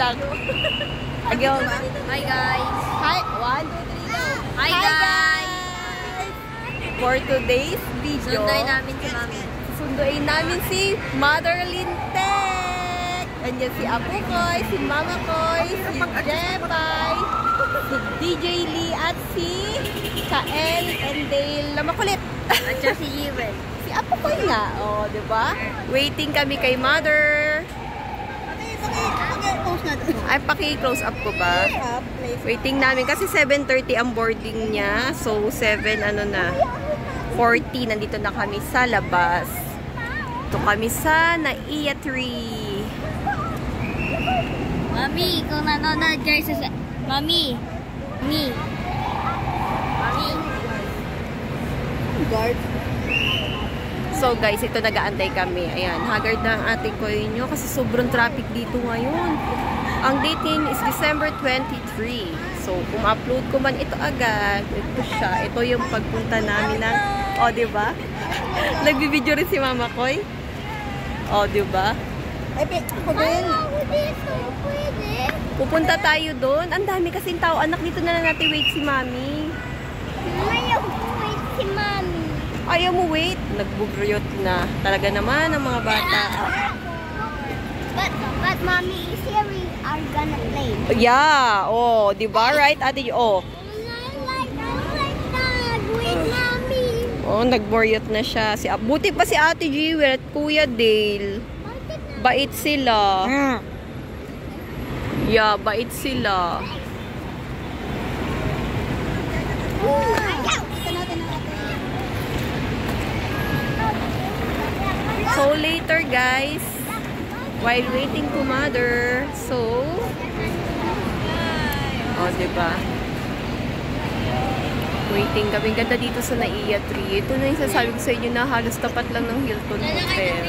lang. Agyo. Hi guys. Hi. 1, 2, 3, go. Hi guys. For today's video, Sunday namin si Mami. sunduin namin si Mother Lintek. Andiyan si Apo Koy, si Mama Koy, si Jepay, si DJ Lee at si Kael and Dale na makulit. At siya si Jewel. Si Apo Koy nga, oh, 'di ba? Waiting kami kay Mother. Ay, paki-close up ko ba? Waiting namin kasi 7:30 ang boarding niya. So 7 ano na 40 nandito na kami sa labas. Ito kami sa Naiya Tree. Mami, kung nanonood guys sa... Mami. Mami. Guard. So guys, ito nag-aantay kami. Ayan, haggard na ang ating koy nyo kasi sobrang traffic dito ngayon. Ang date ngayon is December 23. So, kung upload ko man ito agad, ito siya. Ito yung pagpunta namin ng... O, diba? Nagbibideo rin si Mama Koy. O, diba? Pupunta tayo doon. Ang dami kasing tao. Anak, dito na lang natin wait si Mami. Ayaw wait si Mami. Ayaw mo wait? Nagbugruyot na. Talaga naman ang mga bata. But Mommy is here, we are gonna play. Yeah. Oh, diba? Right, ate? Oh. With Mommy. Oh, nagburyot na siya. Buti pa si Ate Jewel at Kuya Dale. Bait sila. Yeah, bait sila. So later guys, while waiting to Mother, so oh, diba? Waiting kami. Ganda dito sa Naiya Tree. Ito na yung sasabi ko sa inyo na halos tapat lang ng Hilton Hotel.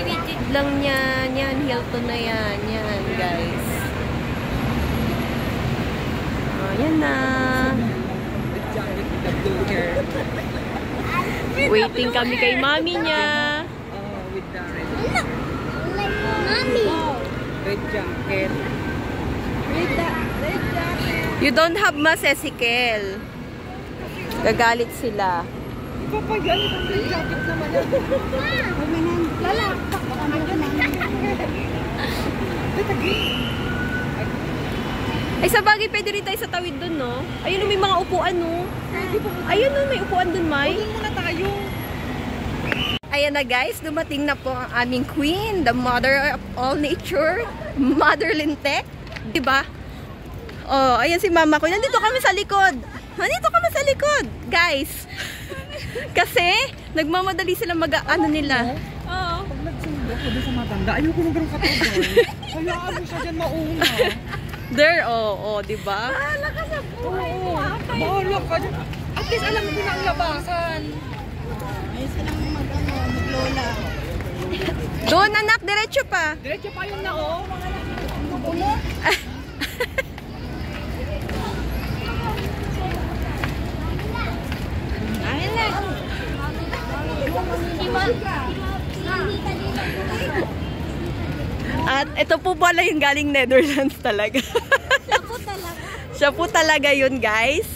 Lang yan. Yan, Hilton na yan. Yan, guys. Oh, yan na. Waiting kami kay Mami niya. With the Mommy. red jacket. Red jacket. You don't have mas, Ezekiel. Gagalit sila. Papagalit ang red jacket naman yan. Lalakpak ka Ay, sa bagay, pwede rin tayo sa tawid dun, no? Ayun, may mga upuan, no? Ayun, no, may upuan dun, May. Doon muna tayo. Ayan na, guys. Dumating na po ang aming queen, the mother of all nature, Mother Lintek. Diba? Oh, ayan si Mama ko. Nandito kami sa likod. Nandito kami sa likod, guys. Kasi, nagmamadali sila ano nila. Oo. Pag nagsundo ko doon sa matanda, ayoko nung ganun katagal. Hayaan mo siya dyan mauna. There, oh, diba? Bahala ka sa buhay mo. Bahala ka dyan. At least alam mo na ang labasan. Ayos ka nang maglola. Doon, anak, diretso pa. Diretso pa yun na, oh. Ulo. Ayan na. At ito po pala yung galing Netherlands talaga. Siya po talaga. Siya po talaga yun, guys.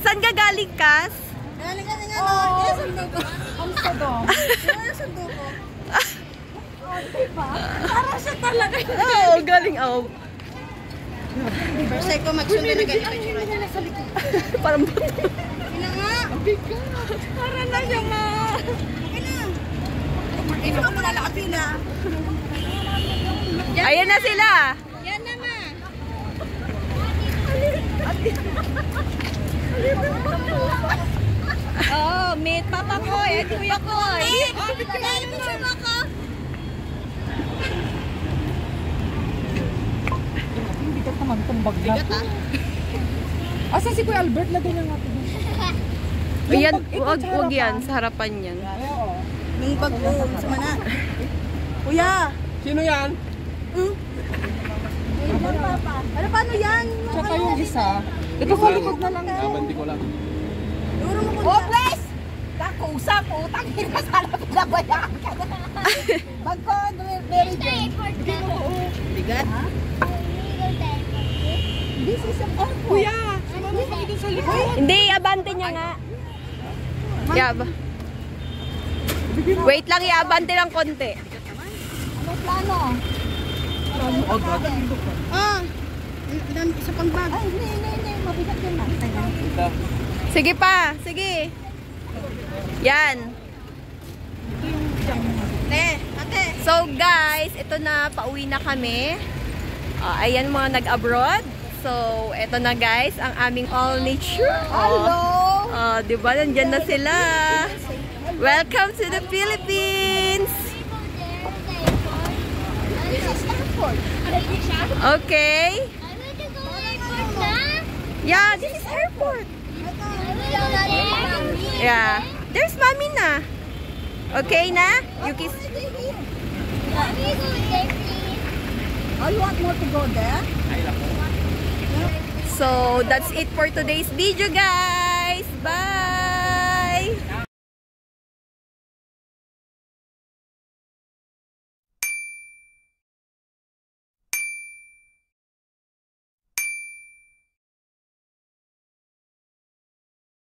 Saan ka galing, Kas? Galing ka na nga naman. Sundo ko. Amsterdam. Sundo ko. Diba? Para siya talaga yun. Oo, galing, First time ko magsundo na ganito. Parang Sino nga? para na siya, ma. Okay na. Ito ko muna nakapila. Ayan na sila. Yan na ma. Oh, meet Papa Koy at Kuya Koy. Picture mo ko. Hindi ka naman itong bag na. Asan si Kuya Albert? Lagay na natin. Ayan, wag yan. Sa harapan yan. Oo. Yung bag ko sa mana. Kuya. Sino yan? Ano paano yan? Tsaka yung isa. Ito sa likod na lang. Nabandi ko lang. Duro mo ko. Oh, please! Kakusa po. Tangin na sana pinabayaan ka na. Bag ko, very good. Bigat. This is an airport. Kuya, sumama kami dun sa likod. Hindi, abante niya nga. Wait lang, iabante lang konti. Ano plano? Isa pang bag. Ay, hindi. Mabigat yun man. Sige pa, sige. Yan. Ate. So guys, ito na, pauwi na kami. Ayan mga nag-abroad. So, ito na guys, ang aming all nature. Hello. Diba, nandyan na sila. Welcome to the Philippines. This is airport. Okay. Yeah, this is airport. Yeah. There's mommy na. Okay na? You kiss. Oh, you want more to go there? So, that's it for today's video, guys. Bye!